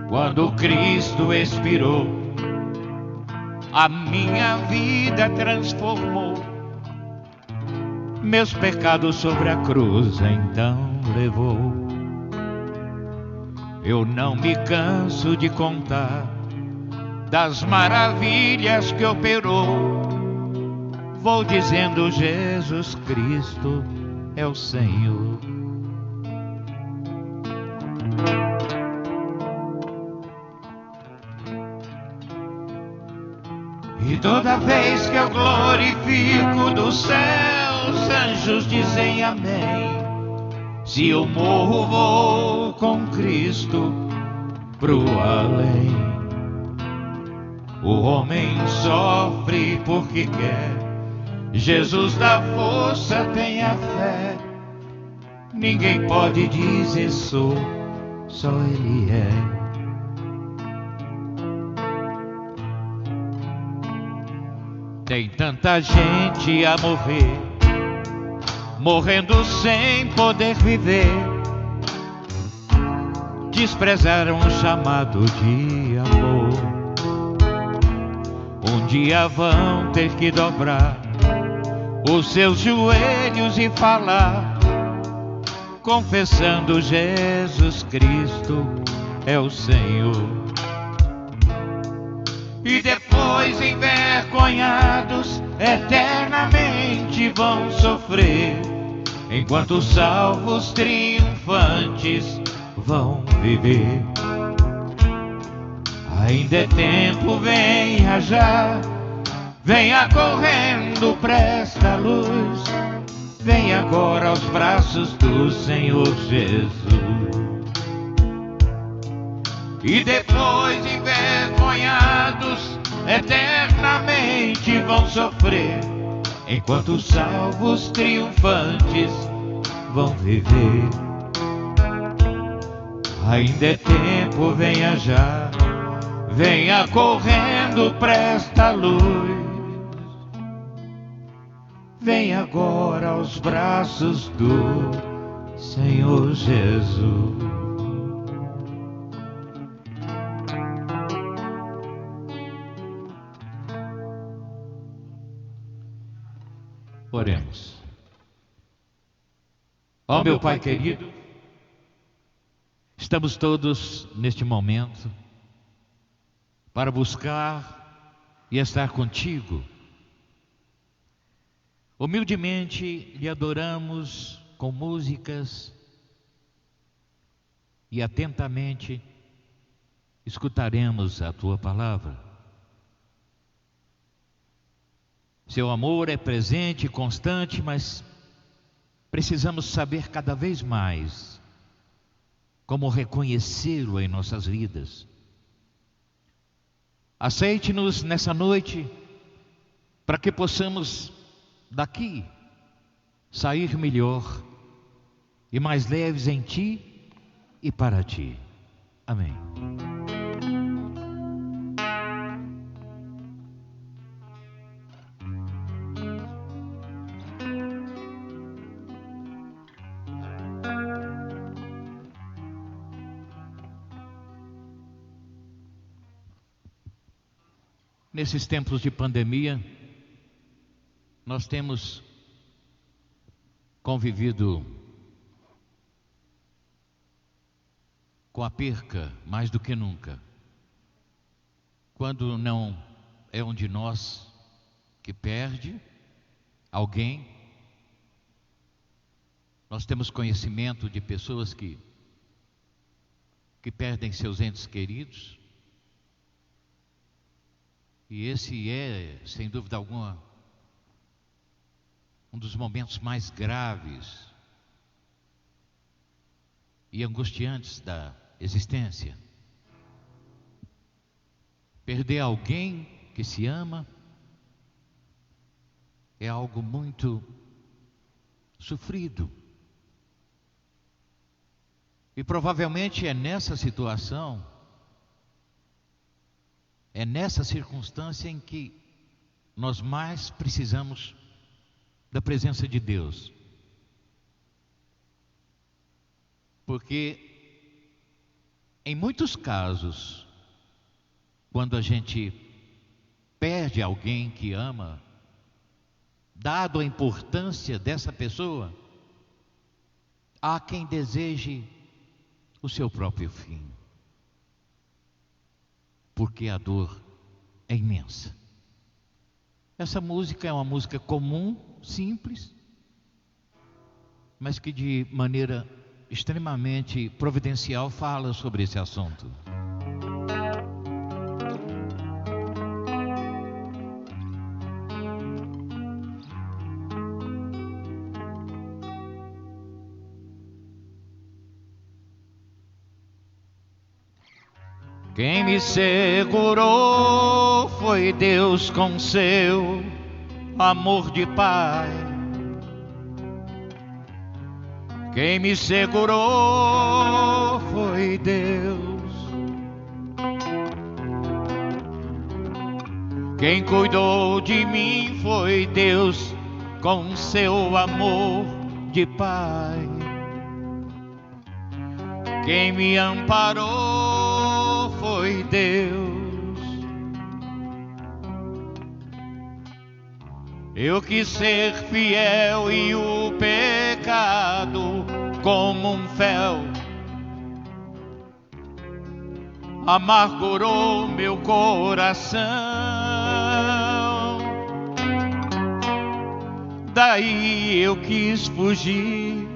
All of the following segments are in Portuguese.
Quando Cristo expirou, a minha vida transformou. Meus pecados sobre a cruz então levou. Eu não me canso de contar das maravilhas que operou. Vou dizendo: Jesus Cristo é o Senhor. E toda vez que eu glorifico do céu, os anjos dizem amém. Se eu morro, vou com Cristo pro além. O homem sofre porque quer, Jesus dá força, tenha fé. Ninguém pode dizer sou, só Ele é. Tem tanta gente a morrer, morrendo sem poder viver. Desprezaram o chamado de amor. Um dia vão ter que dobrar os seus joelhos e falar, confessando: Jesus Cristo é o Senhor. E depois, envergonhados, eternamente vão sofrer, enquanto os salvos triunfantes vão viver. Ainda é tempo, venha já, venha correndo pra esta luz. Venha agora aos braços do Senhor Jesus. E depois, envergonhados, eternamente vão sofrer, enquanto os salvos triunfantes vão viver. Ainda é tempo, venha já, venha correndo pra esta luz. Venha agora aos braços do Senhor Jesus. Oremos. Ó meu Pai querido, estamos todos neste momento para buscar e estar contigo. Humildemente lhe adoramos com músicas e atentamente escutaremos a tua palavra. Seu amor é presente e constante, mas precisamos saber cada vez mais como reconhecê-lo em nossas vidas. Aceite-nos nessa noite para que possamos daqui sair melhor e mais leves em ti e para ti. Amém. Nesses tempos de pandemia, nós temos convivido com a perca mais do que nunca. Quando não é um de nós que perde alguém, nós temos conhecimento de pessoas que perdem seus entes queridos. E esse é, sem dúvida alguma, um dos momentos mais graves e angustiantes da existência. Perder alguém que se ama é algo muito sofrido. E provavelmente é nessa situação, é nessa circunstância em que nós mais precisamos da presença de Deus. Porque Em muitos casos, quando a gente perde alguém que ama, dado a importância dessa pessoa, há quem deseje o seu próprio fim, porque a dor é imensa. Essa música é uma música comum, simples, mas que de maneira extremamente providencial fala sobre esse assunto. Quem me segurou foi Deus com seu amor de Pai. Quem me segurou foi Deus. Quem cuidou de mim foi Deus com seu amor de Pai. Quem me amparou foi Deus. Eu quis ser fiel e o pecado como um fel amargurou meu coração. Daí eu quis fugir,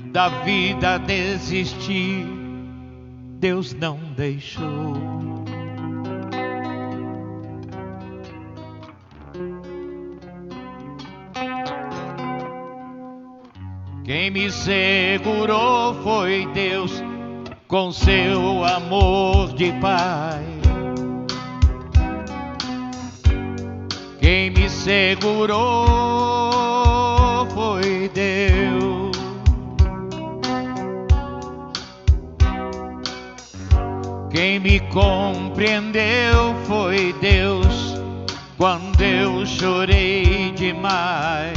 da vida desistir, Deus não deixou. Quem me segurou foi Deus com seu amor de Pai. Quem me segurou foi Deus. Quem me compreendeu foi Deus quando eu chorei demais.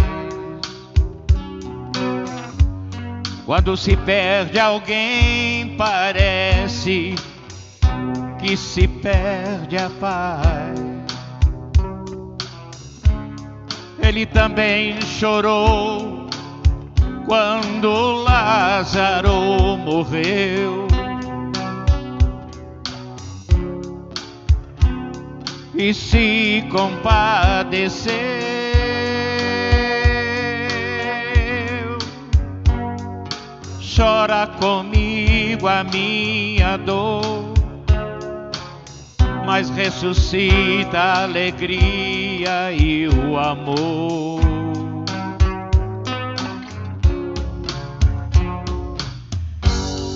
Quando se perde alguém, parece que se perde a paz. Ele também chorou quando Lázaro morreu. E se compadeceu. Chora comigo a minha dor, mas ressuscita a alegria e o amor.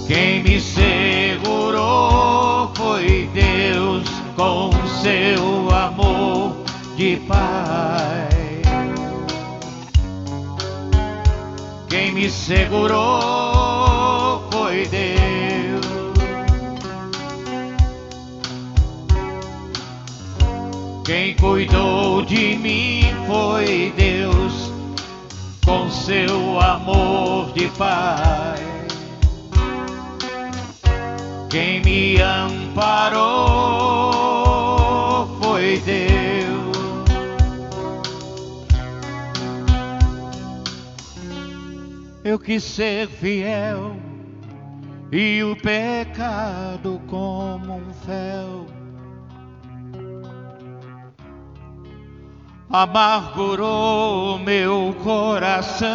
Quem me segurou foi Deus com seu amor de Pai. Quem me segurou foi Deus. Quem cuidou de mim foi Deus com seu amor de Pai. Quem me amparou foi Deus. Eu quis ser fiel e o pecado como um fel amargurou meu coração.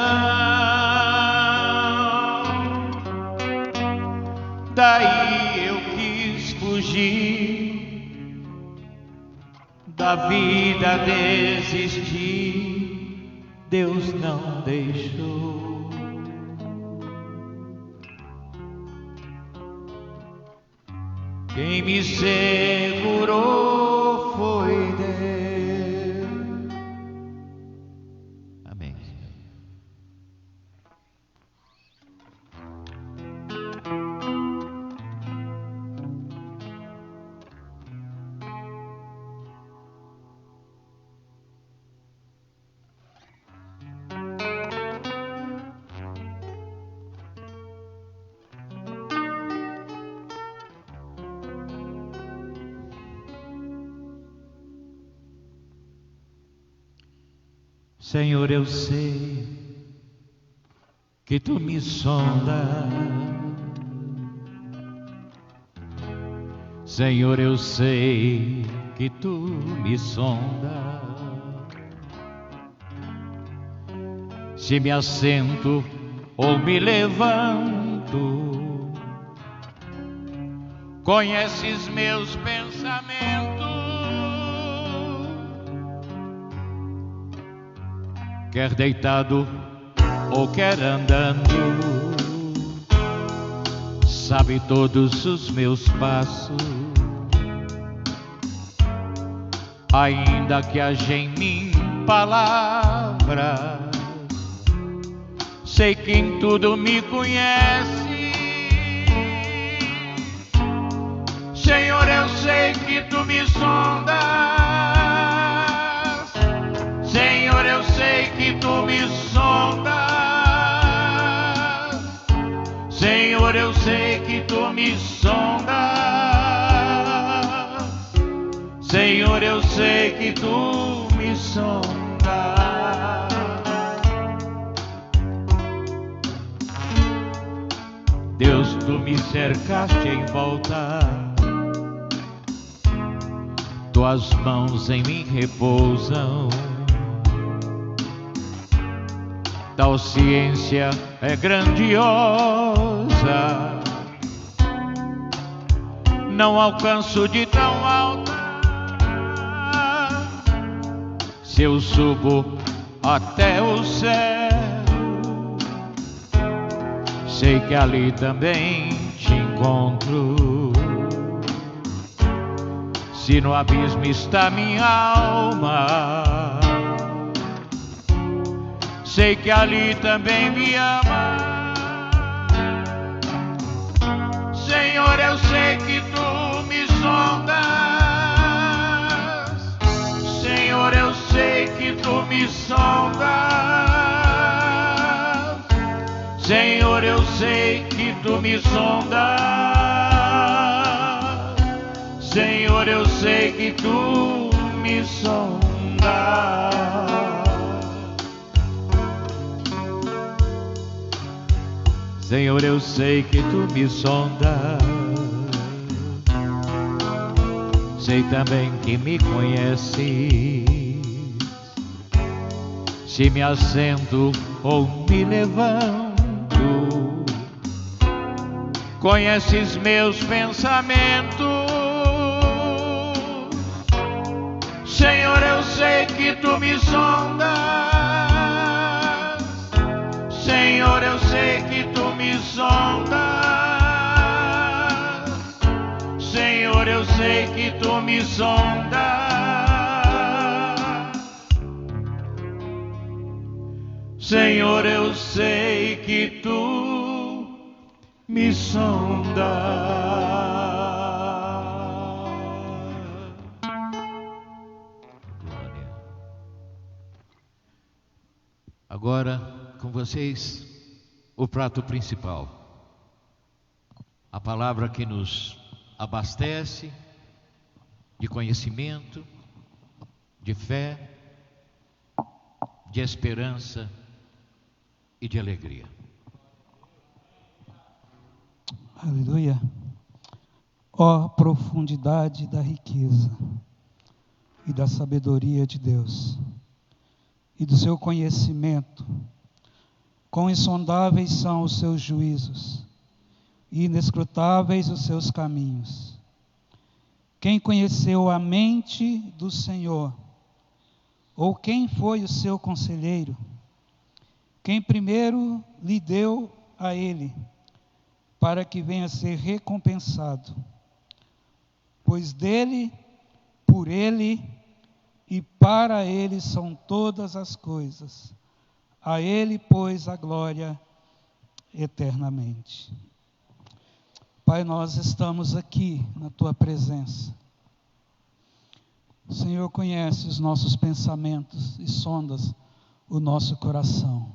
Daí eu quis fugir, da vida desistir, Deus não deixou. Quem me segurou foi Deus. Amém. Senhor, eu sei que tu me sondas. Senhor, eu sei que tu me sondas. Se me assento ou me levanto, conheces meus pensamentos. Quer deitado ou quer andando, sabe todos os meus passos. Ainda que haja em mim palavras, sei que em tudo me conhece. Senhor, eu sei que tu me sondas. Senhor, eu sei que tu me sondas. Senhor, eu sei que tu me sondas. Senhor, eu sei que tu me sondas. Deus, tu me cercaste em volta, tuas mãos em mim repousam. Tal ciência é grandiosa, não alcanço de tão alta. Se eu subo até o céu, sei que ali também te encontro. Se no abismo está minha alma, sei que ali também me ama. Senhor, eu sei que tu me sondas. Senhor, eu sei que tu me sondas. Senhor, eu sei que tu me sondas. Senhor, eu sei que tu me sondas. Senhor, eu sei que tu me sondas. Sei também que me conheces. Se me assento ou me levanto, conheces meus pensamentos. Senhor, eu sei que tu me sondas. Senhor, eu sei que tu me sondas. Senhor, eu sei que tu me sondas. Senhor, eu sei que tu me sondas. Glória. Agora, com vocês, o prato principal. A palavra que nos abastece de conhecimento, de fé, de esperança e de alegria. Aleluia. Ó profundidade da riqueza e da sabedoria de Deus e do seu conhecimento, quão insondáveis são os seus juízos e inescrutáveis os seus caminhos. Quem conheceu a mente do Senhor? Ou quem foi o seu conselheiro? Quem primeiro lhe deu a ele, para que venha a ser recompensado? Pois dele, por ele e para ele são todas as coisas. A ele, pois, a glória eternamente. Pai, nós estamos aqui na Tua presença. O Senhor conhece os nossos pensamentos e sondas o nosso coração.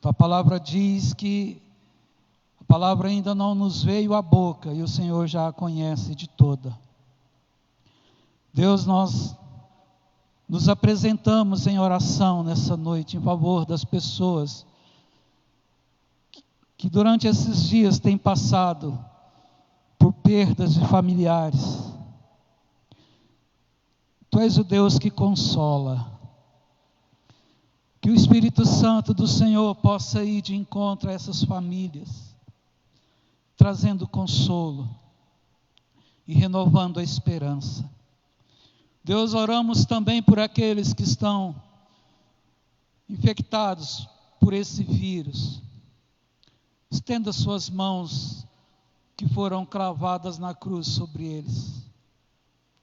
Tua palavra diz que a palavra ainda não nos veio à boca e o Senhor já a conhece de toda. Deus, nós nos apresentamos em oração nessa noite em favor das pessoas que durante esses dias têm passado por perdas de familiares. Tu és o Deus que consola. Que o Espírito Santo do Senhor possa ir de encontro a essas famílias, trazendo consolo e renovando a esperança. Deus, oramos também por aqueles que estão infectados por esse vírus. Estenda suas mãos que foram cravadas na cruz sobre eles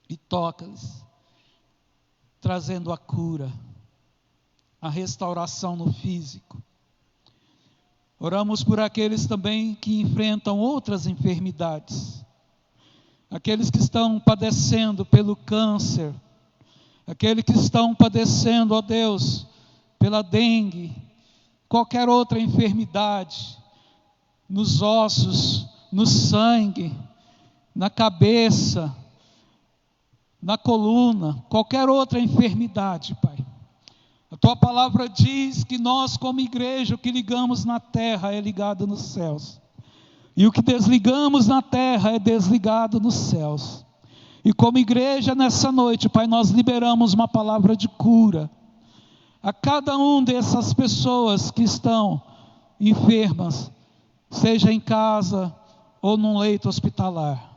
e toca-lhes, trazendo a cura, a restauração no físico. Oramos por aqueles também que enfrentam outras enfermidades, aqueles que estão padecendo pelo câncer, aqueles que estão padecendo, ó Deus, pela dengue, qualquer outra enfermidade, nos ossos, no sangue, na cabeça, na coluna, qualquer outra enfermidade, Pai. A Tua palavra diz que nós, como igreja, o que ligamos na terra é ligado nos céus. E o que desligamos na terra é desligado nos céus. E como igreja, nessa noite, Pai, nós liberamos uma palavra de cura a cada um dessas pessoas que estão enfermas, seja em casa ou num leito hospitalar.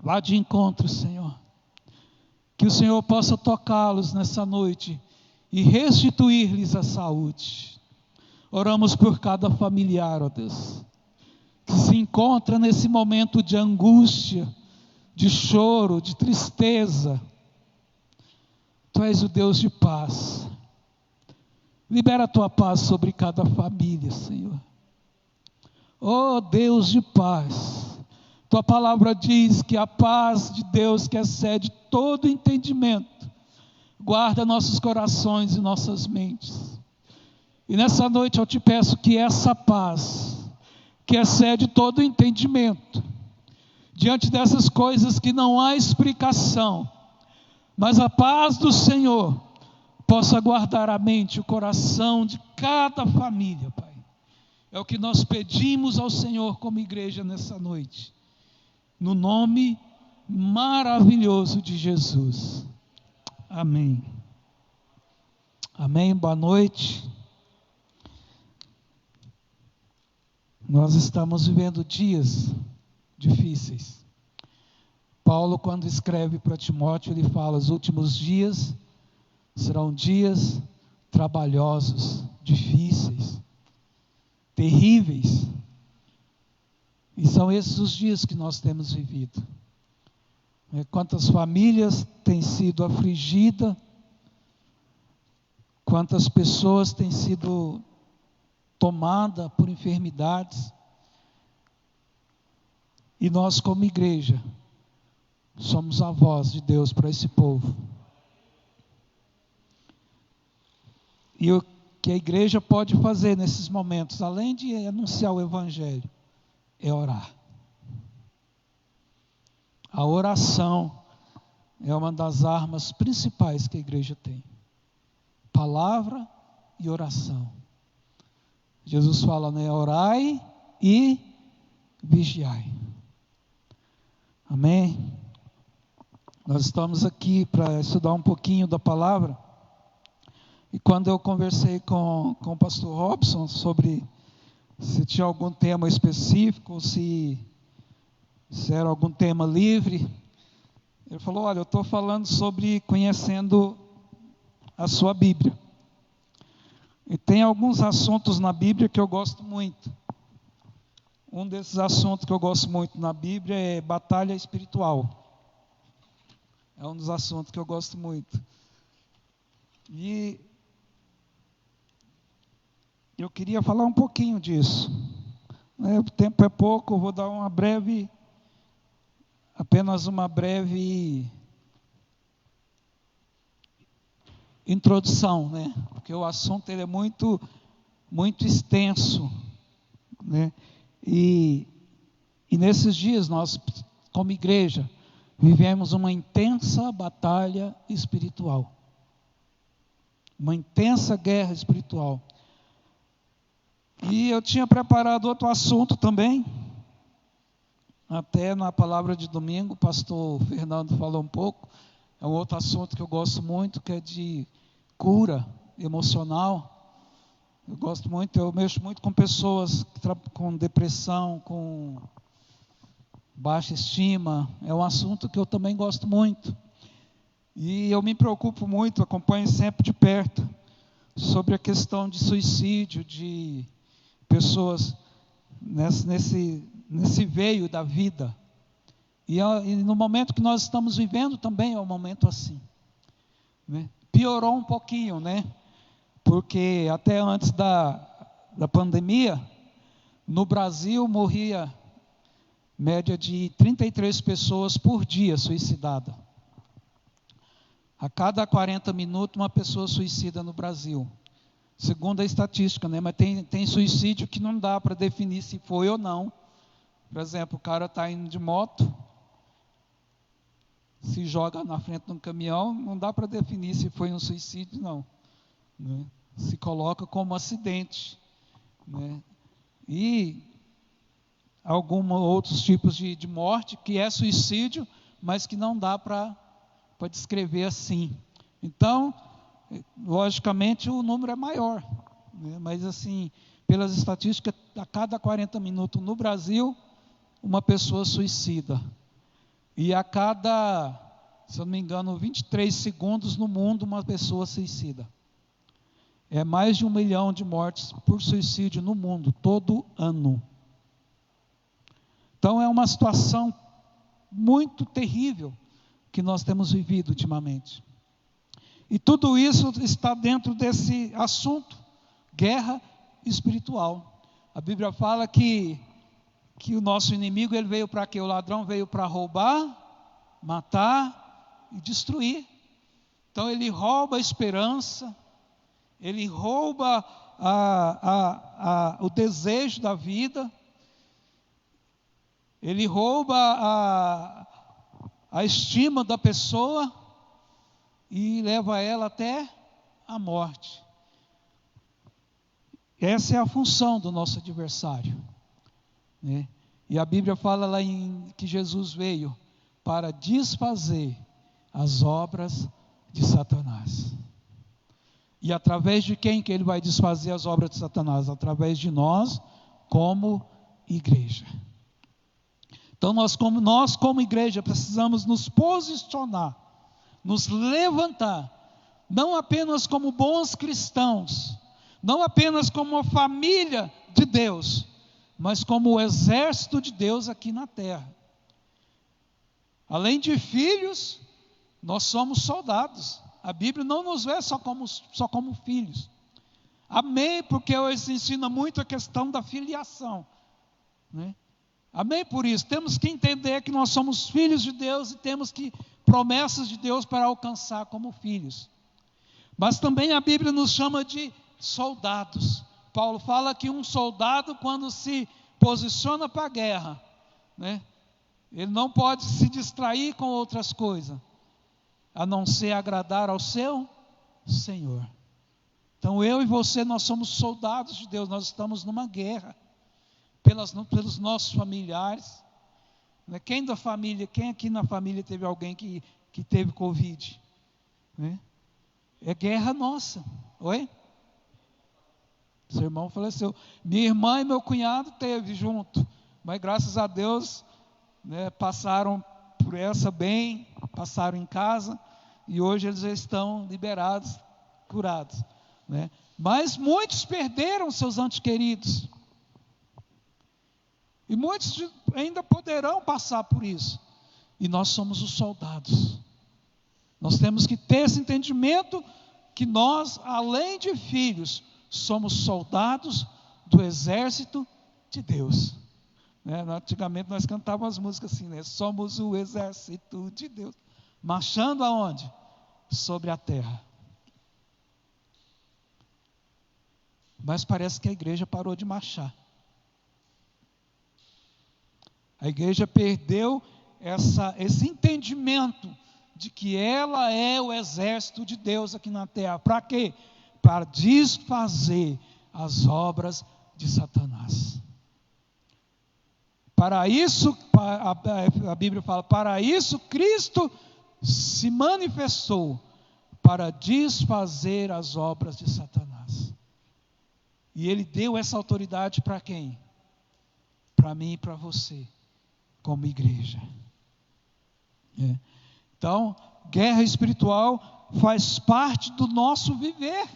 Lá de encontro, Senhor. Que o Senhor possa tocá-los nessa noite e restituir-lhes a saúde. Oramos por cada familiar, ó Deus, que se encontra nesse momento de angústia, de choro, de tristeza. Tu és o Deus de paz. Libera a Tua paz sobre cada família, Senhor. Oh Deus de paz, Tua palavra diz que a paz de Deus que excede todo entendimento, guarda nossos corações e nossas mentes. E nessa noite eu te peço que essa paz, que excede todo entendimento, diante dessas coisas que não há explicação, mas a paz do Senhor possa guardar a mente e o coração de cada família, Pai. É o que nós pedimos ao Senhor como igreja nessa noite, no nome maravilhoso de Jesus. Amém. Amém, boa noite. Nós estamos vivendo dias difíceis. Paulo, quando escreve para Timóteo, ele fala: os últimos dias serão dias trabalhosos, difíceis, terríveis. E são esses os dias que nós temos vivido. Quantas famílias têm sido afligidas, quantas pessoas têm sido tomadas por enfermidades. E nós, como igreja, somos a voz de Deus para esse povo. E o que a igreja pode fazer nesses momentos, além de anunciar o Evangelho, é orar. A oração é uma das armas principais que a igreja tem. Palavra e oração. Jesus fala, né? Orai e vigiai. Amém? Nós estamos aqui para estudar um pouquinho da palavra. E quando eu conversei com o pastor Robson sobre se tinha algum tema específico, se era algum tema livre, ele falou, olha, eu estou falando sobre conhecendo a sua Bíblia. E tem alguns assuntos na Bíblia que eu gosto muito. Um desses assuntos que eu gosto muito na Bíblia é batalha espiritual. É um dos assuntos que eu gosto muito. E eu queria falar um pouquinho disso. O tempo é pouco, eu vou dar apenas uma breve introdução, né? Porque o assunto ele é muito extenso, né? E nesses dias nós, como igreja, vivemos uma intensa batalha espiritual. uma intensa guerra espiritual. E eu tinha preparado outro assunto também, até na palavra de domingo, o pastor Fernando falou um pouco, é um outro assunto que eu gosto muito, que é de cura emocional. Eu gosto muito, eu mexo muito com pessoas com depressão, com baixa estima, é um assunto que eu também gosto muito. E eu me preocupo muito, acompanho sempre de perto, sobre a questão de suicídio, de pessoas nesse veio da vida. E no momento que nós estamos vivendo também é um momento assim, né? Piorou um pouquinho, né? Porque até antes da pandemia, no Brasil morria média de 33 pessoas por dia suicidadas. A cada 40 minutos uma pessoa suicida no Brasil. Segundo a estatística, né? Mas tem suicídio que não dá para definir se foi ou não. Por exemplo, o cara está indo de moto, se joga na frente de um caminhão, não dá para definir se foi um suicídio, não, né? Se coloca como acidente, né? E alguns outros tipos de morte, que é suicídio, mas que não dá para descrever assim. Então, logicamente, o número é maior, né? Mas assim, pelas estatísticas, a cada 40 minutos no Brasil, uma pessoa suicida. E a cada, se eu não me engano, 23 segundos no mundo, uma pessoa suicida. É mais de 1 milhão de mortes por suicídio no mundo, todo ano. Então é uma situação muito terrível que nós temos vivido ultimamente. E tudo isso está dentro desse assunto, guerra espiritual. A Bíblia fala que o nosso inimigo, ele veio para quê? O ladrão veio para roubar, matar e destruir. Então ele rouba a esperança, ele rouba o desejo da vida, ele rouba a estima da pessoa e leva ela até a morte. Essa é a função do nosso adversário, né? E a Bíblia fala lá que Jesus veio para desfazer as obras de Satanás. E através de quem que ele vai desfazer as obras de Satanás? Através de nós, como igreja. Então nós como igreja precisamos nos posicionar, nos levantar, não apenas como bons cristãos, não apenas como uma família de Deus, mas como o exército de Deus aqui na terra. Além de filhos, nós somos soldados. A Bíblia não nos vê só como filhos. Amém, porque hoje ensina muito a questão da filiação, né? Amém por isso. Temos que entender que nós somos filhos de Deus e temos que promessas de Deus para alcançar como filhos. Mas também a Bíblia nos chama de soldados. Paulo fala que um soldado, quando se posiciona para a guerra, né, ele não pode se distrair com outras coisas, a não ser agradar ao seu Senhor. Então eu e você, nós somos soldados de Deus, nós estamos numa guerra, pelos nossos familiares, né? Quem aqui na família teve alguém que teve Covid, né? É guerra nossa. Oi? Seu irmão faleceu. Minha irmã e meu cunhado teve junto, mas graças a Deus, né, passaram por essa bem, passaram em casa, e hoje eles já estão liberados, curados, né? Mas muitos perderam seus entes queridos, e muitos ainda poderão passar por isso, e nós somos os soldados. Nós temos que ter esse entendimento que nós, além de filhos, somos soldados do exército de Deus, né? Antigamente nós cantávamos as músicas assim, né? Somos o exército de Deus, marchando aonde? Sobre a terra. Mas parece que a igreja parou de marchar. A igreja perdeu esse entendimento de que ela é o exército de Deus aqui na terra. Para quê? Para desfazer as obras de Satanás. Para isso, a Bíblia fala, para isso Cristo se manifestou, para desfazer as obras de Satanás. E Ele deu essa autoridade para quem? Para mim e para você, como igreja. Então, guerra espiritual faz parte do nosso viver.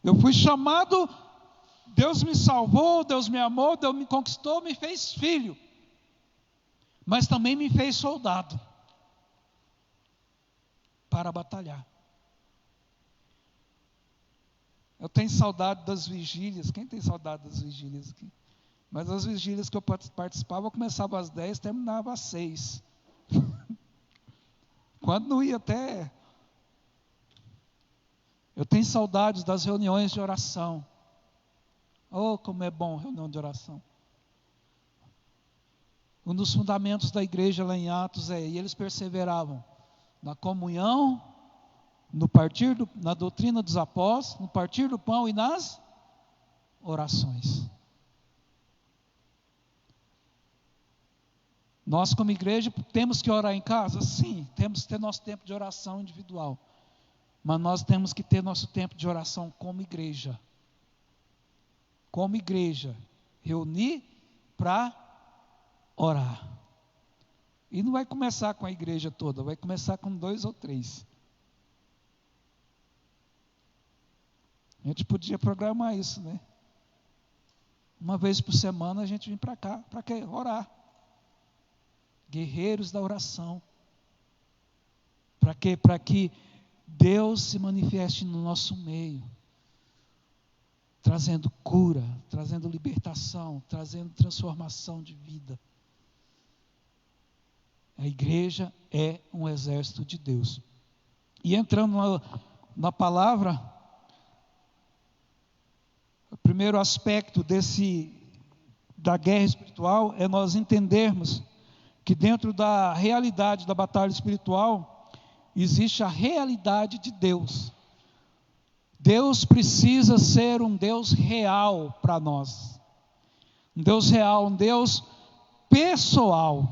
Eu fui chamado, Deus me salvou, Deus me amou, Deus me conquistou, me fez filho. Mas também me fez soldado para batalhar. Eu tenho saudade das vigílias. Quem tem saudade das vigílias aqui? Mas as vigílias que eu participava, eu começava às 10, terminava às 6. Quando não ia até... Eu tenho saudades das reuniões de oração. Oh, como é bom reunião de oração. Um dos fundamentos da igreja lá em Atos e eles perseveravam na comunhão, na doutrina dos apóstolos, no partir do pão e nas orações. Nós como igreja temos que orar em casa? Sim, temos que ter nosso tempo de oração individual. Mas nós temos que ter nosso tempo de oração como igreja. Como igreja, reunir para orar. E não vai começar com a igreja toda, vai começar com 2 ou 3. A gente podia programar isso, né? Uma vez por semana a gente vem para cá, para quê? Orar. Guerreiros da oração. Para quê? Para que Deus se manifeste no nosso meio, trazendo cura, trazendo libertação, trazendo transformação de vida. A igreja é um exército de Deus. E entrando na palavra, o primeiro aspecto da guerra espiritual é nós entendermos que dentro da realidade da batalha espiritual, existe a realidade de Deus. Deus precisa ser um Deus real para nós. Um Deus real, um Deus pessoal.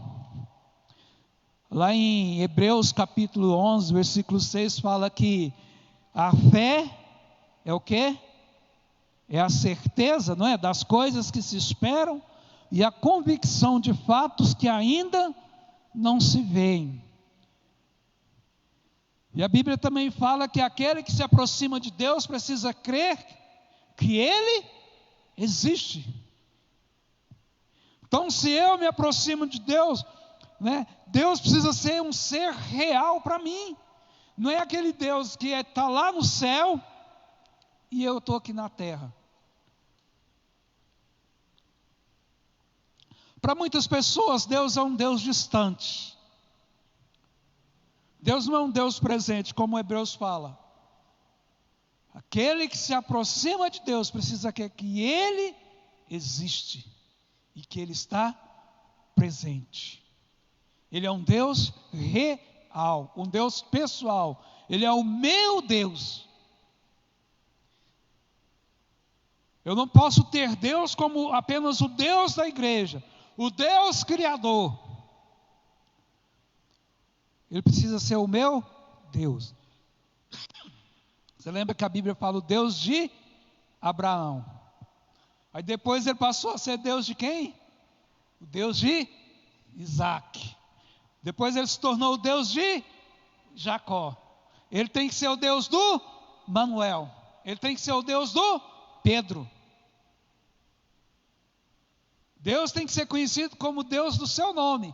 Lá em Hebreus capítulo 11, versículo 6, fala que a fé é o quê? É a certeza, não é? Das coisas que se esperam e a convicção de fatos que ainda não se veem. E a Bíblia também fala que aquele que se aproxima de Deus precisa crer que Ele existe. Então, se eu me aproximo de Deus, né, Deus precisa ser um ser real para mim. Não é aquele Deus que está lá no céu e eu estou aqui na terra. Para muitas pessoas, Deus é um Deus distante. Deus não é um Deus presente, como Hebreus fala. Aquele que se aproxima de Deus precisa crer que Ele existe e que Ele está presente. Ele é um Deus real, um Deus pessoal. Ele é o meu Deus. Eu não posso ter Deus como apenas o Deus da igreja, o Deus criador. Ele precisa ser o meu Deus. Você lembra que a Bíblia fala o Deus de Abraão. Aí depois ele passou a ser Deus de quem? O Deus de Isaac. Depois ele se tornou o Deus de Jacó. Ele tem que ser o Deus do Manuel. Ele tem que ser o Deus do Pedro. Deus tem que ser conhecido como Deus do seu nome.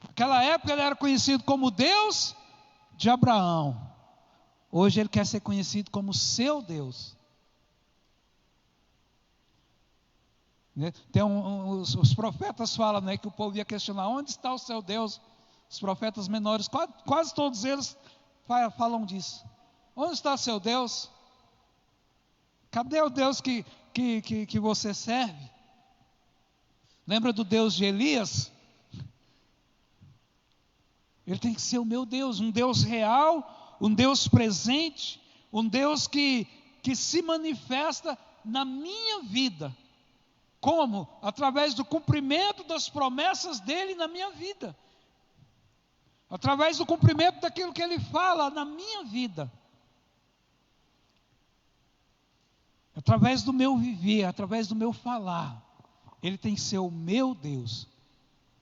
Naquela época ele era conhecido como Deus de Abraão. Hoje ele quer ser conhecido como seu Deus. Os profetas falam, né, que o povo ia questionar: onde está o seu Deus? Os profetas menores, quase todos eles falam disso. Onde está o seu Deus? Cadê o Deus que você serve? Lembra do Deus de Elias? Ele tem que ser o meu Deus, um Deus real, um Deus presente, um Deus que se manifesta na minha vida. Como? Através do cumprimento das promessas dele na minha vida. Através do cumprimento daquilo que ele fala na minha vida. Através do meu viver, através do meu falar. Ele tem que ser o meu Deus.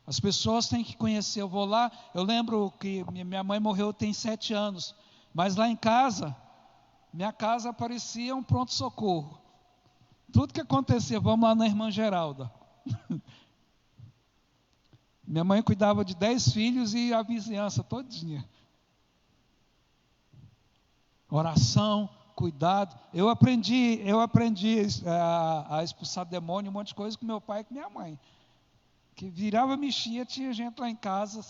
As pessoas têm que conhecer. Eu vou lá, eu lembro que minha mãe morreu tem 7 anos. Mas lá em casa, minha casa parecia um pronto-socorro. Tudo que acontecia, vamos lá na irmã Geralda. Minha mãe cuidava de 10 filhos e a vizinhança todinha. Oração, cuidado. Eu aprendi a expulsar demônio, um monte de coisa com meu pai e com minha mãe. Que virava, mexia, tinha gente lá em casa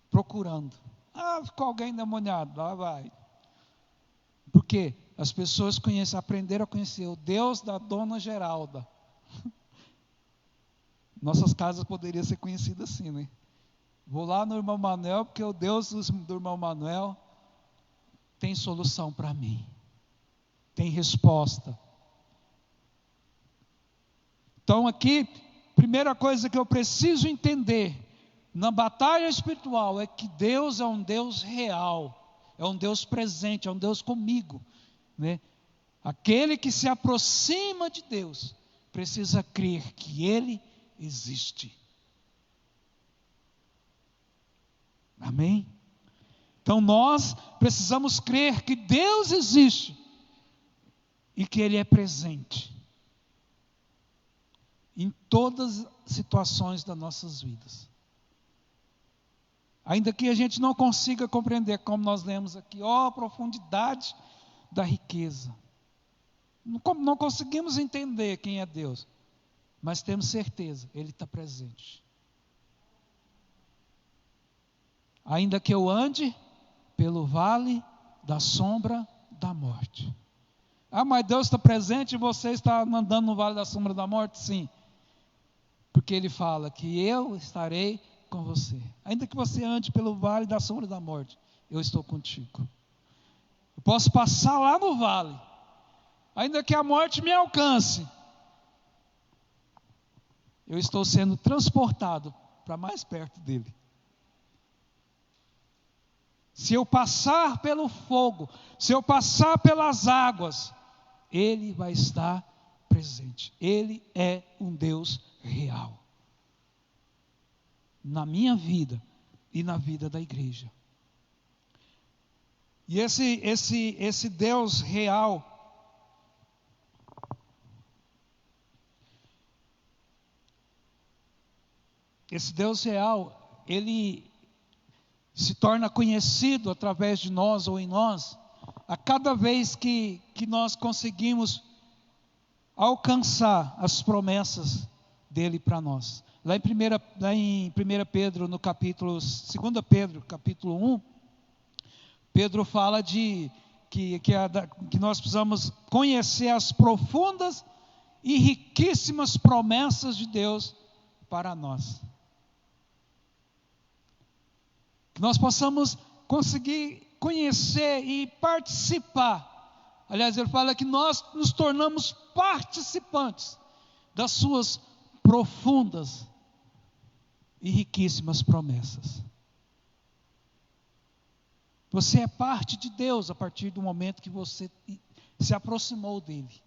procurando. Ficou alguém endemoniado, lá vai. Por quê? As pessoas aprenderam a conhecer o Deus da Dona Geralda. Nossas casas poderiam ser conhecidas assim, né? Vou lá no irmão Manuel, porque o Deus do irmão Manuel tem solução para mim. Tem resposta. Então aqui, primeira coisa que eu preciso entender na batalha espiritual é que Deus é um Deus real, é um Deus presente, é um Deus comigo, né? Aquele que se aproxima de Deus precisa crer que Ele existe. Amém? Então nós precisamos crer que Deus existe e que Ele é presente em todas as situações das nossas vidas. Ainda que a gente não consiga compreender, como nós lemos aqui, a profundidade da riqueza. Não conseguimos entender quem é Deus, mas temos certeza, Ele está presente. Ainda que eu ande pelo vale da sombra da morte. Mas Deus está presente e você está andando no vale da sombra da morte? Sim. Porque Ele fala que eu estarei com você. Ainda que você ande pelo vale da sombra da morte, eu estou contigo. Eu posso passar lá no vale. Ainda que a morte me alcance, eu estou sendo transportado para mais perto dele. Se eu passar pelo fogo, se eu passar pelas águas, Ele vai estar presente. Ele é um Deus real. Na minha vida e na vida da igreja. E esse Deus real, Ele se torna conhecido através de nós ou em nós, a cada vez que nós conseguimos alcançar as promessas dele para nós. Lá em 1 Pedro, no capítulo, 2 Pedro, capítulo 1, Pedro fala que nós precisamos conhecer as profundas e riquíssimas promessas de Deus para nós. Que nós possamos conseguir conhecer e participar. Aliás, ele fala que nós nos tornamos participantes das suas profundas e riquíssimas promessas. Você é parte de Deus a partir do momento que você se aproximou dele.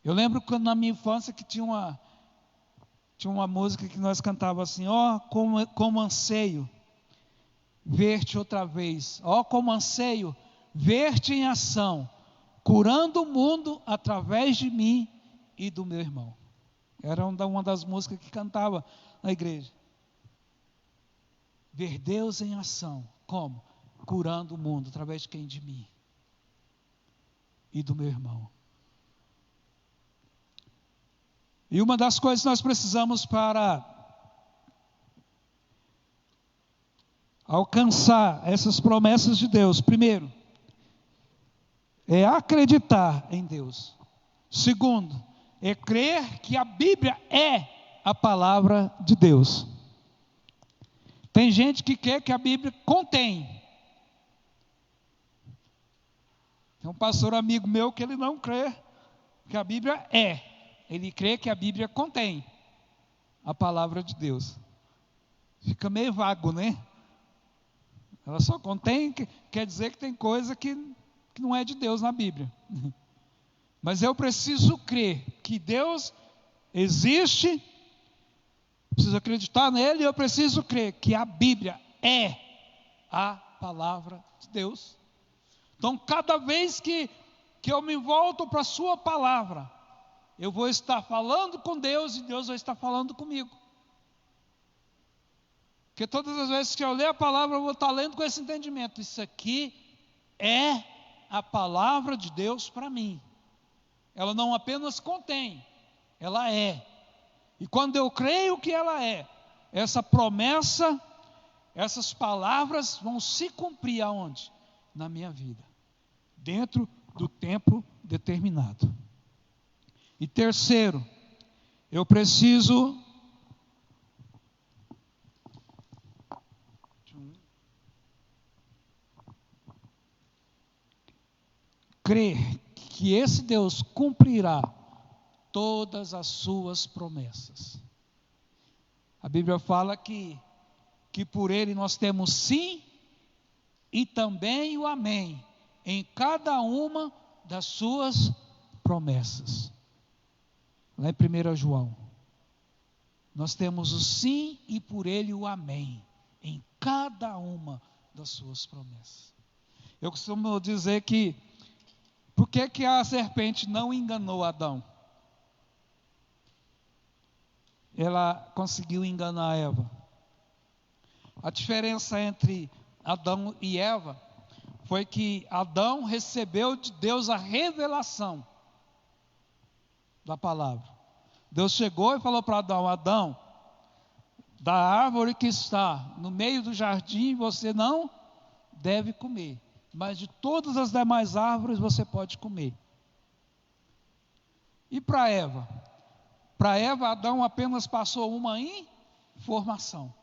Eu lembro quando na minha infância que tinha uma música que nós cantávamos assim: como anseio ver-te outra vez, como anseio ver-te em ação, curando o mundo através de mim e do meu irmão. Era uma das músicas que cantava na igreja. Ver Deus em ação, como? Curando o mundo através de quem? De mim e do meu irmão. E uma das coisas que nós precisamos para alcançar essas promessas de Deus, primeiro, é acreditar em Deus. Segundo, é crer que a Bíblia é a palavra de Deus. Tem gente que quer que a Bíblia contém. Tem um pastor amigo meu que ele não crê que a Bíblia é. Ele crê que a Bíblia contém a palavra de Deus. Fica meio vago, né? Ela só contém, quer dizer que tem coisa que não é de Deus na Bíblia. Mas eu preciso crer que Deus existe, preciso acreditar nele, e eu preciso crer que a Bíblia é a palavra de Deus. Então, cada vez que eu me volto para a sua palavra, eu vou estar falando com Deus e Deus vai estar falando comigo. Porque todas as vezes que eu ler a palavra, eu vou estar lendo com esse entendimento. Isso aqui é a palavra de Deus para mim. Ela não apenas contém, ela é. E quando eu creio que ela é, essa promessa, essas palavras vão se cumprir aonde? Na minha vida. Dentro do tempo determinado. E terceiro, eu preciso crer que esse Deus cumprirá todas as suas promessas. A Bíblia fala que por ele nós temos sim e também o amém em cada uma das suas promessas. Lá em 1 João, nós temos o sim e por ele o amém em cada uma das suas promessas. Eu costumo dizer que por que a serpente não enganou Adão? Ela conseguiu enganar Eva. A diferença entre Adão e Eva foi que Adão recebeu de Deus a revelação da palavra. Deus chegou e falou para Adão: Adão, da árvore que está no meio do jardim você não deve comer, mas de todas as demais árvores você pode comer. E para Eva? Para Eva, Adão apenas passou uma informação.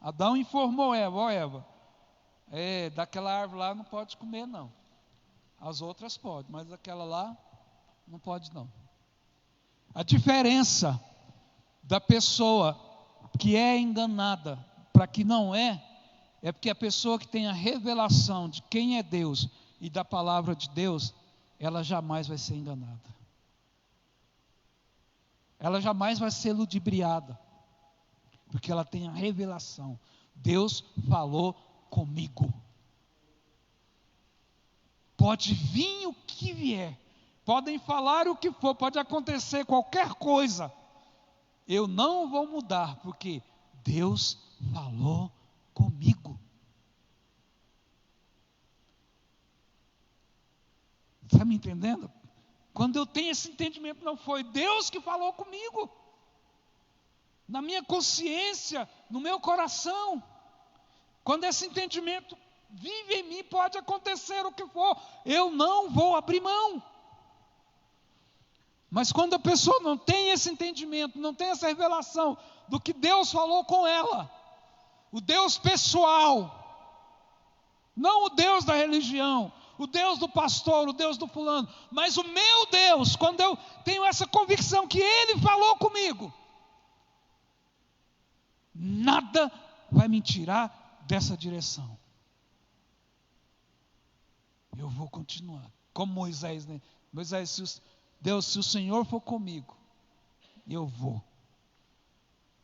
Adão informou Eva: ó Eva, daquela árvore lá não pode comer não. As outras podem, mas aquela lá não pode não. A diferença da pessoa que é enganada para que não é porque a pessoa que tem a revelação de quem é Deus e da palavra de Deus, ela jamais vai ser enganada. Ela jamais vai ser ludibriada, porque ela tem a revelação. Deus falou comigo. Pode vir o que vier, podem falar o que for, pode acontecer qualquer coisa, eu não vou mudar, porque Deus falou comigo. Está me entendendo? Quando eu tenho esse entendimento, não foi Deus que falou comigo, na minha consciência, no meu coração, quando esse entendimento vive em mim, pode acontecer o que for, eu não vou abrir mão. Mas quando a pessoa não tem esse entendimento, não tem essa revelação do que Deus falou com ela, o Deus pessoal, não o Deus da religião, o Deus do pastor, o Deus do fulano, mas o meu Deus, quando eu tenho essa convicção que Ele falou comigo, nada vai me tirar dessa direção. Eu vou continuar, como Moisés, né? Moisés, Deus, se o Senhor for comigo, eu vou.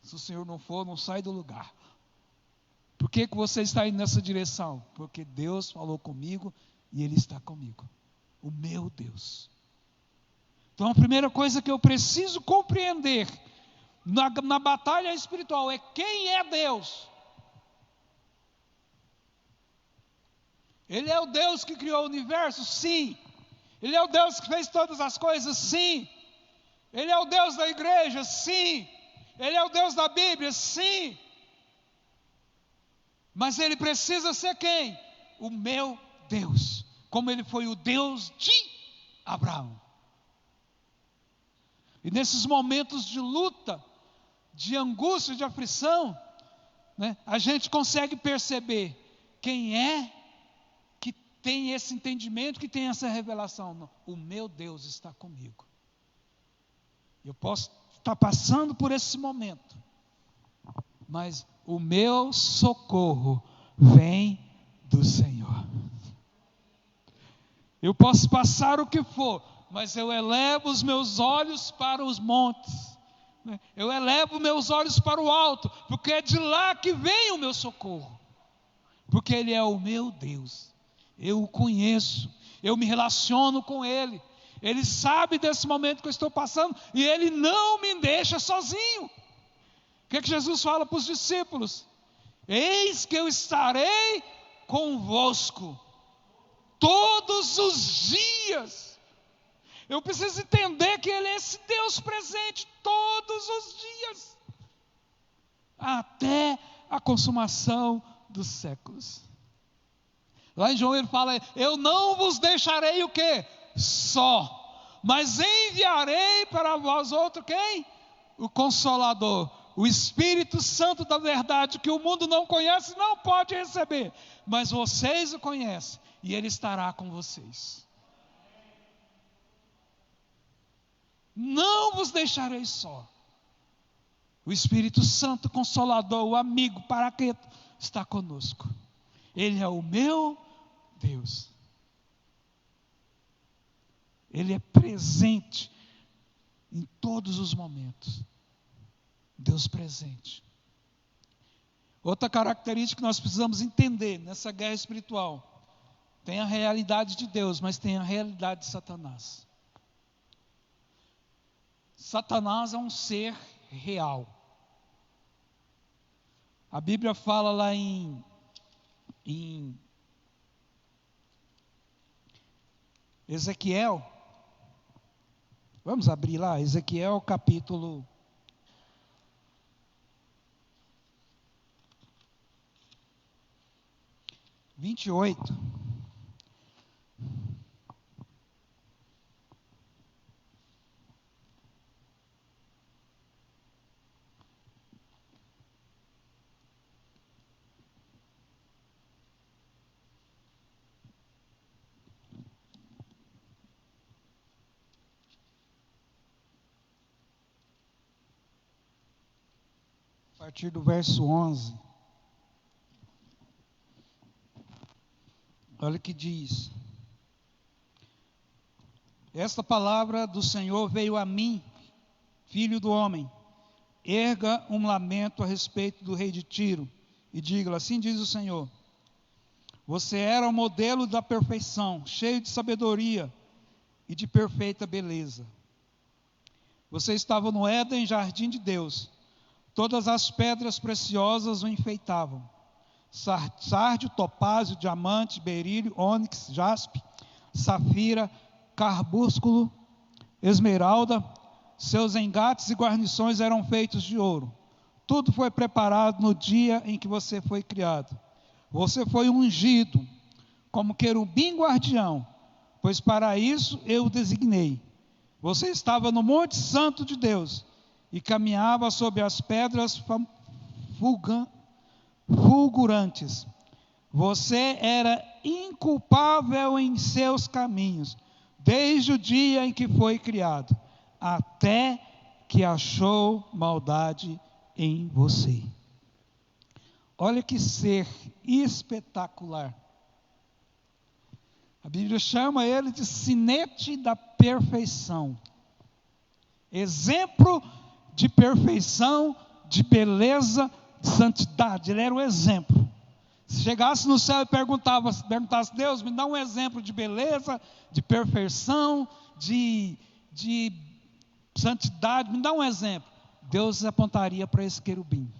Se o Senhor não for, não sai do lugar. Por que você está indo nessa direção? Porque Deus falou comigo e Ele está comigo. O meu Deus. Então a primeira coisa que eu preciso compreender na batalha espiritual é quem é Deus. Ele é o Deus que criou o universo? Sim. Ele é o Deus que fez todas as coisas? Sim. Ele é o Deus da igreja? Sim. Ele é o Deus da Bíblia? Sim. Mas Ele precisa ser quem? O meu Deus. Como Ele foi o Deus de Abraão. E nesses momentos de luta, de angústia, de aflição, né, a gente consegue perceber quem é que tem esse entendimento, que tem essa revelação. Não, o meu Deus está comigo. Eu posso estar passando por esse momento, mas o meu socorro vem do Senhor. Eu posso passar o que for, mas eu elevo os meus olhos para os montes. Eu elevo meus olhos para o alto, porque é de lá que vem o meu socorro. Porque Ele é o meu Deus. Eu o conheço, eu me relaciono com Ele. Ele sabe desse momento que eu estou passando e Ele não me deixa sozinho. O que Jesus fala para os discípulos? Eis que eu estarei convosco todos os dias. Eu preciso entender que Ele é esse Deus presente todos os dias, até a consumação dos séculos. Lá em João ele fala: eu não vos deixarei o quê? Só, mas enviarei para vós outro quem? O Consolador, o Espírito Santo da verdade, que o mundo não conhece, não pode receber, mas vocês o conhecem, e Ele estará com vocês. Não vos deixarei só. O Espírito Santo Consolador, o amigo, Paraqueto, está conosco. Ele é o meu Deus. Ele é presente em todos os momentos. Deus presente. Outra característica que nós precisamos entender nessa guerra espiritual: tem a realidade de Deus, mas tem a realidade de Satanás. Satanás é um ser real. A Bíblia fala lá em Ezequiel. Vamos abrir lá, Ezequiel capítulo 28. A partir do verso 11. Olha o que diz: esta palavra do Senhor veio a mim, filho do homem. Erga um lamento a respeito do rei de Tiro e diga: assim diz o Senhor: você era o modelo da perfeição, cheio de sabedoria e de perfeita beleza. Você estava no Éden, jardim de Deus. Todas as pedras preciosas o enfeitavam: sárdio, topázio, diamante, berílio, ônix, jaspe, safira, carbúsculo, esmeralda. Seus engates e guarnições eram feitos de ouro. Tudo foi preparado no dia em que você foi criado. Você foi ungido como querubim guardião, pois para isso eu o designei. Você estava no Monte Santo de Deus e caminhava sobre as pedras fulgurantes. Você era inculpável em seus caminhos, desde o dia em que foi criado, até que achou maldade em você. Olha que ser espetacular. A Bíblia chama ele de sinete da perfeição. Exemplo de perfeição, de beleza, de santidade. Ele era o exemplo. Se chegasse no céu e perguntasse: Deus, me dá um exemplo de beleza, de perfeição, de santidade, me dá um exemplo. Deus apontaria para esse querubim.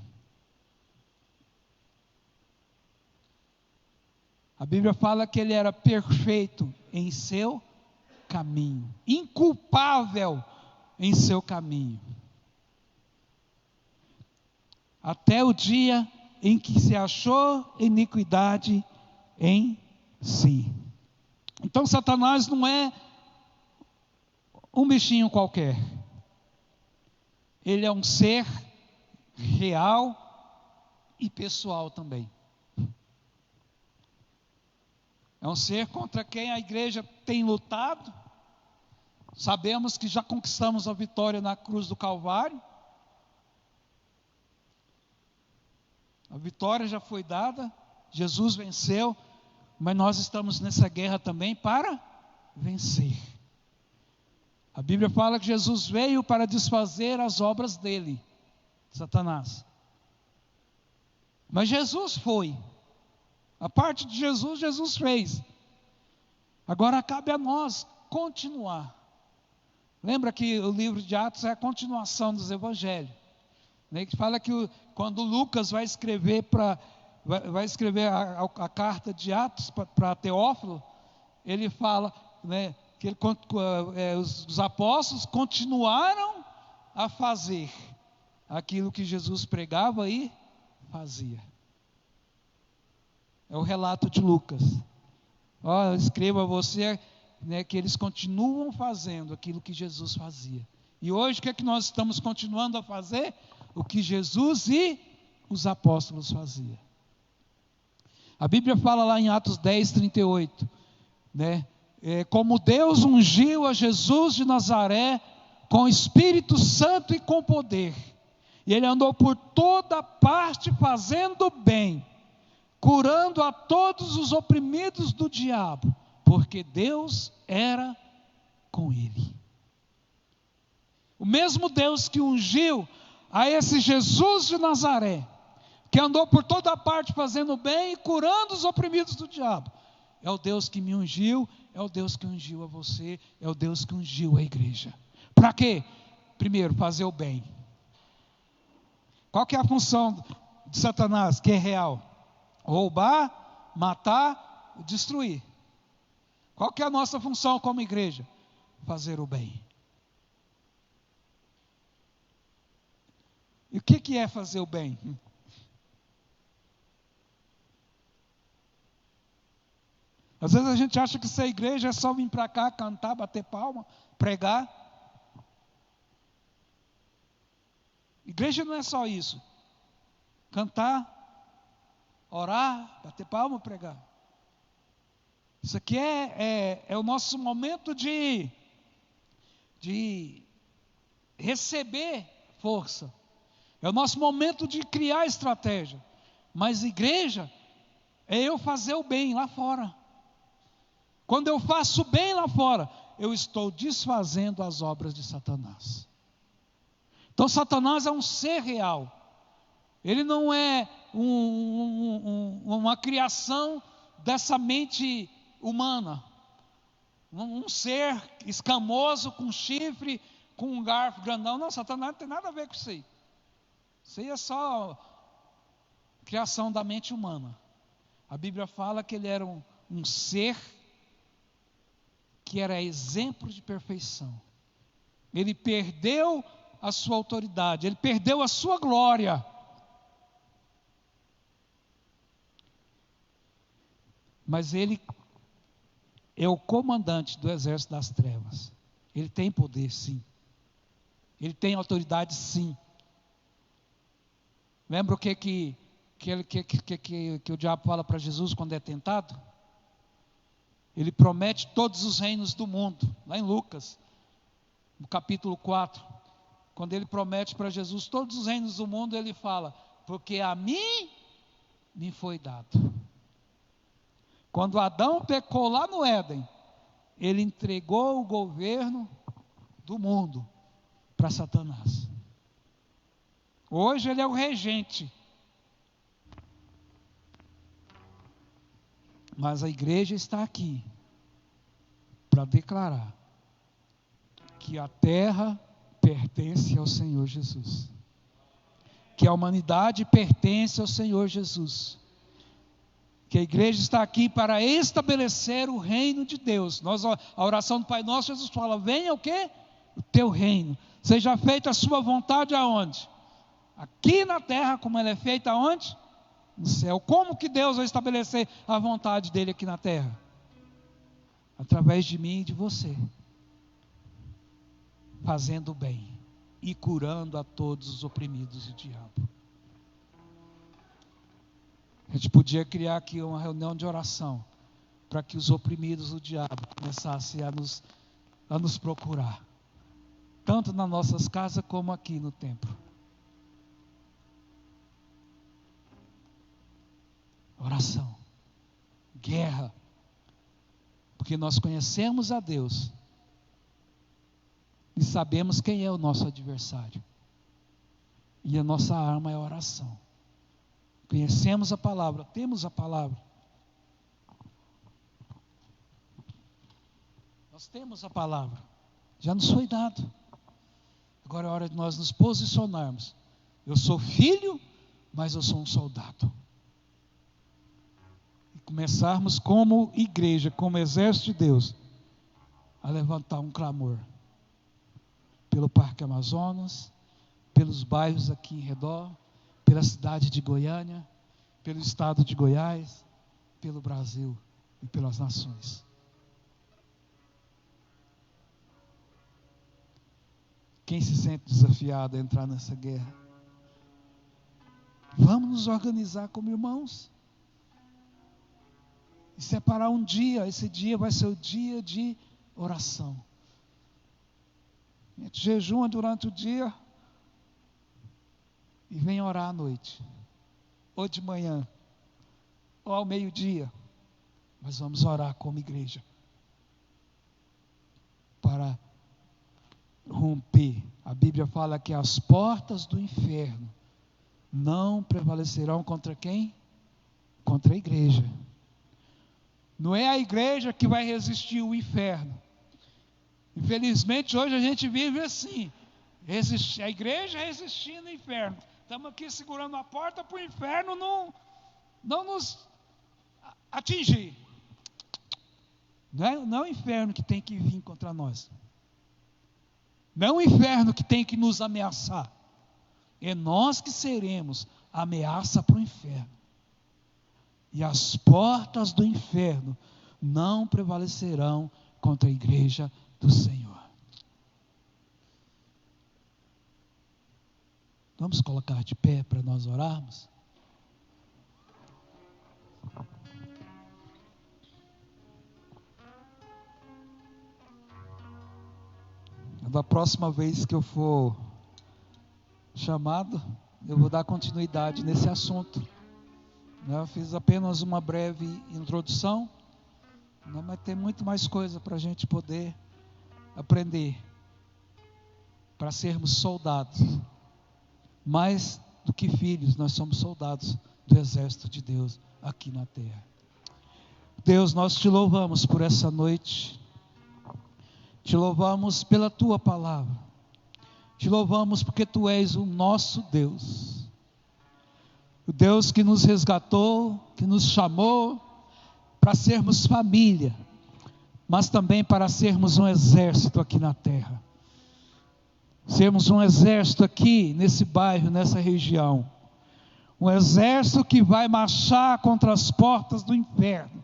A Bíblia fala que ele era perfeito em seu caminho, inculpável em seu caminho, até o dia em que se achou iniquidade em si. Então Satanás não é um bichinho qualquer. Ele é um ser real e pessoal também. É um ser contra quem a igreja tem lutado. Sabemos que já conquistamos a vitória na cruz do Calvário. A vitória já foi dada, Jesus venceu, mas nós estamos nessa guerra também para vencer. A Bíblia fala que Jesus veio para desfazer as obras dele, Satanás. Mas Jesus foi. A parte de Jesus, Jesus fez. Agora cabe a nós continuar. Lembra que o livro de Atos é a continuação dos evangelhos, né? Que fala que quando Lucas vai escrever a carta de Atos para Teófilo, ele fala, né, que os apóstolos continuaram a fazer aquilo que Jesus pregava e fazia. É o relato de Lucas. Escreva a você, né, que eles continuam fazendo aquilo que Jesus fazia. E hoje o que é que nós estamos continuando a fazer? O que Jesus e os apóstolos faziam. A Bíblia fala lá em Atos 10, 38, né? Como Deus ungiu a Jesus de Nazaré com o Espírito Santo e com poder. E ele andou por toda parte fazendo bem, curando a todos os oprimidos do diabo, porque Deus era com ele. O mesmo Deus que ungiu a esse Jesus de Nazaré, que andou por toda parte fazendo bem e curando os oprimidos do diabo, é o Deus que me ungiu, é o Deus que ungiu a você, é o Deus que ungiu a igreja. Para quê? Primeiro, fazer o bem. Qual que é a função de Satanás, que é real? Roubar, matar, destruir. Qual que é a nossa função como igreja? Fazer o bem. E o que é fazer o bem? Às vezes a gente acha que ser igreja é só vir para cá, cantar, bater palma, pregar. Igreja não é só isso. Cantar, orar, bater palma, pregar. Isso aqui é o nosso momento de receber força. É o nosso momento de criar estratégia. Mas igreja é eu fazer o bem lá fora. Quando eu faço bem lá fora, eu estou desfazendo as obras de Satanás. Então Satanás é um ser real. Ele não é uma criação dessa mente humana. Um ser escamoso, com chifre, com um garfo grandão. Não, Satanás não tem nada a ver com isso aí. Isso aí é só criação da mente humana. A Bíblia fala que ele era um ser que era exemplo de perfeição. Ele perdeu a sua autoridade, ele perdeu a sua glória. Mas ele é o comandante do exército das trevas. Ele tem poder, sim. Ele tem autoridade, sim. Lembra o que o diabo fala para Jesus quando é tentado? Ele promete todos os reinos do mundo, lá em Lucas, no capítulo 4, quando ele promete para Jesus todos os reinos do mundo, ele fala, porque a mim me foi dado. Quando Adão pecou lá no Éden, ele entregou o governo do mundo para Satanás. Hoje ele é o regente. Mas a igreja está aqui para declarar que a terra pertence ao Senhor Jesus, que a humanidade pertence ao Senhor Jesus, que a igreja está aqui para estabelecer o reino de Deus. A oração do Pai Nosso, Jesus fala, venha o quê? O teu reino, seja feita a sua vontade aonde? Aqui na terra, como ela é feita aonde? No céu. Como que Deus vai estabelecer a vontade dele aqui na terra? Através de mim e de você, fazendo o bem e curando a todos os oprimidos do diabo. A gente podia criar aqui uma reunião de oração para que os oprimidos do diabo começassem a nos procurar, tanto nas nossas casas como aqui no templo. Oração, guerra, porque nós conhecemos a Deus e sabemos quem é o nosso adversário, e a nossa arma é a oração. Conhecemos a palavra, temos a palavra. Nós temos a palavra, já nos foi dado. Agora é hora de nós nos posicionarmos. Eu sou filho, mas eu sou um soldado. E começarmos como igreja, como exército de Deus, a levantar um clamor pelo Parque Amazonas, pelos bairros aqui em redor, pela cidade de Goiânia, pelo estado de Goiás, pelo Brasil e pelas nações. Quem se sente desafiado a entrar nessa guerra? Vamos nos organizar como irmãos e separar um dia. Esse dia vai ser o dia de oração. A gente jejuma durante o dia e vem orar à noite, ou de manhã, ou ao meio-dia. Mas vamos orar como igreja para romper. A Bíblia fala que as portas do inferno não prevalecerão contra quem? Contra a igreja. Não é a igreja que vai resistir ao inferno. Infelizmente hoje a gente vive assim, a igreja resistindo ao inferno. Estamos aqui segurando a porta para o inferno não nos atingir. Não é o inferno que tem que vir contra nós. Não é o inferno que tem que nos ameaçar. É nós que seremos a ameaça para o inferno. E as portas do inferno não prevalecerão contra a igreja do Senhor. Vamos colocar de pé para nós orarmos? Da próxima vez que eu for chamado, eu vou dar continuidade nesse assunto. Eu fiz apenas uma breve introdução, mas tem muito mais coisa para a gente poder aprender, para sermos soldados. Mais do que filhos, nós somos soldados do exército de Deus aqui na terra. Deus, nós te louvamos por essa noite. Te louvamos pela tua palavra. Te louvamos porque tu és o nosso Deus. O Deus que nos resgatou, que nos chamou para sermos família, mas também para sermos um exército aqui na terra. Sermos um exército aqui nesse bairro, nessa região. Um exército que vai marchar contra as portas do inferno.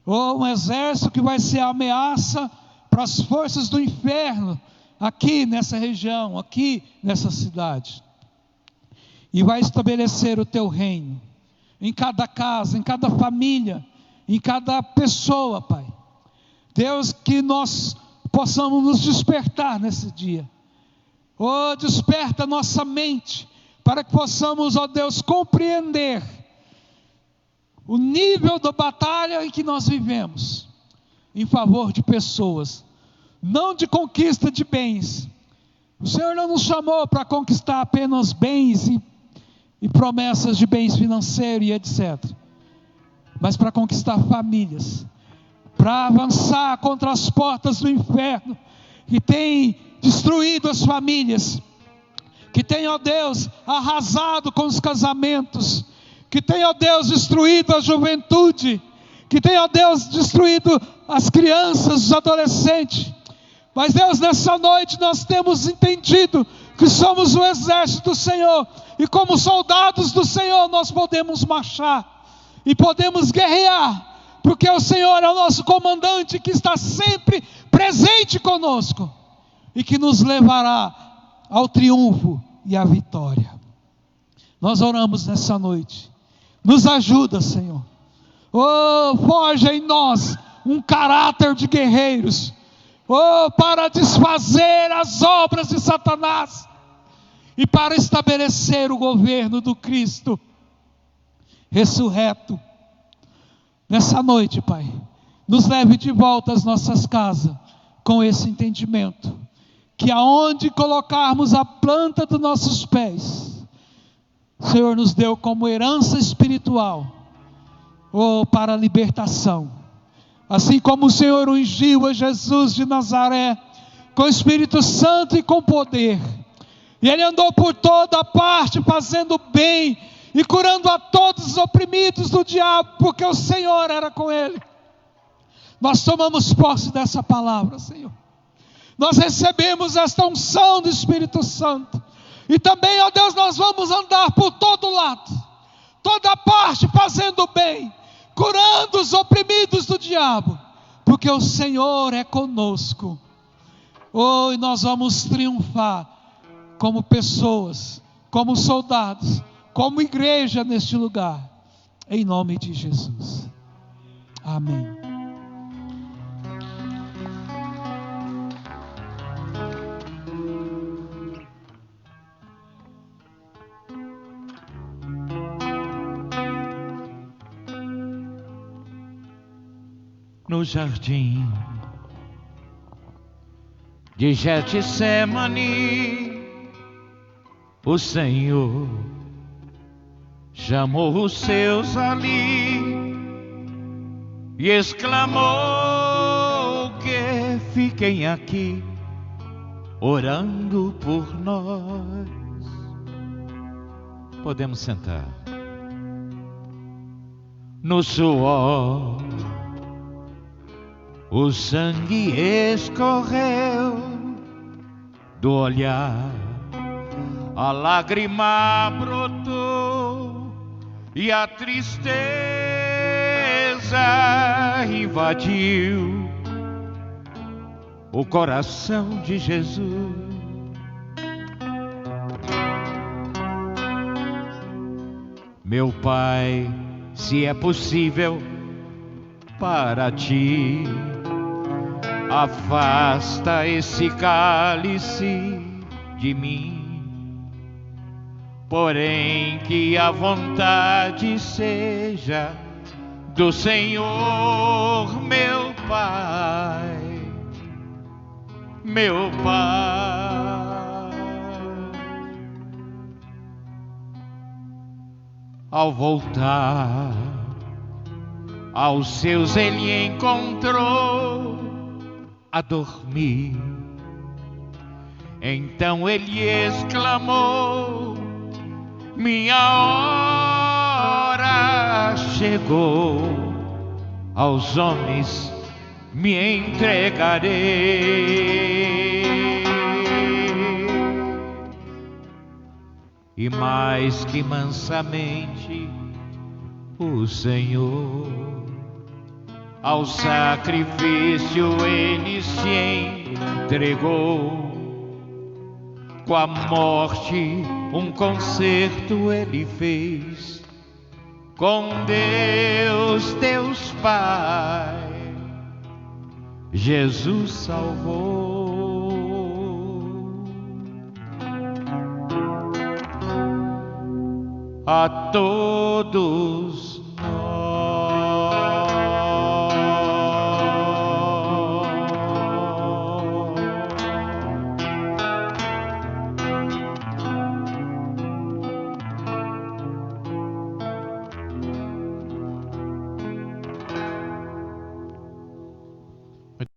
Ou um exército que vai ser a ameaça para as forças do inferno, aqui nessa região, aqui nessa cidade. E vai estabelecer o teu reino, em cada casa, em cada família, em cada pessoa, Pai. Deus, que nós possamos nos despertar nesse dia. Oh, desperta nossa mente, para que possamos, ó Deus, compreender o nível da batalha em que nós vivemos, em favor de pessoas, não de conquista de bens. O Senhor não nos chamou para conquistar apenas bens e promessas de bens financeiros e etc. Mas para conquistar famílias, para avançar contra as portas do inferno, que tem destruído as famílias, que tem, ó Deus, arrasado com os casamentos, que tem, ó Deus, destruído a juventude, que tem, ó Deus, destruído as crianças, os adolescentes. Mas Deus, nessa noite nós temos entendido que somos o exército do Senhor, e como soldados do Senhor nós podemos marchar, e podemos guerrear, porque o Senhor é o nosso comandante, que está sempre presente conosco, e que nos levará ao triunfo e à vitória. Nós oramos nessa noite, Nos ajuda, Senhor. Oh, forja em nós um caráter de guerreiros. Oh, para desfazer as obras de Satanás e para estabelecer o governo do Cristo ressurreto. Nessa noite, Pai, nos leve de volta às nossas casas com esse entendimento, que aonde colocarmos a planta dos nossos pés, o Senhor nos deu como herança espiritual, para a libertação. Assim como o Senhor ungiu a Jesus de Nazaré com o Espírito Santo e com poder, e Ele andou por toda parte fazendo bem e curando a todos os oprimidos do diabo, porque o Senhor era com Ele. Nós tomamos posse dessa palavra, Senhor. Nós recebemos esta unção do Espírito Santo. E também, ó Deus, nós vamos andar por todo lado, toda parte, fazendo bem, curando os oprimidos do diabo, porque o Senhor é conosco. Oh, e nós vamos triunfar como pessoas, como soldados, como igreja neste lugar, em nome de Jesus. Amém. No jardim de Getsemane, o Senhor chamou os seus ali e exclamou que fiquem aqui orando por nós. Podemos sentar. No suor o sangue escorreu do olhar, a lágrima brotou e a tristeza invadiu o coração de Jesus. Meu Pai, se é possível para ti, afasta esse cálice de mim, porém que a vontade seja do Senhor, meu Pai, meu Pai. Ao voltar aos seus ele encontrou a dormir. Então ele exclamou: minha hora chegou, aos homens me entregarei. E mais que mansamente o Senhor ao sacrifício ele se entregou. Com a morte um concerto ele fez com Deus, Deus Pai. Jesus salvou. A todos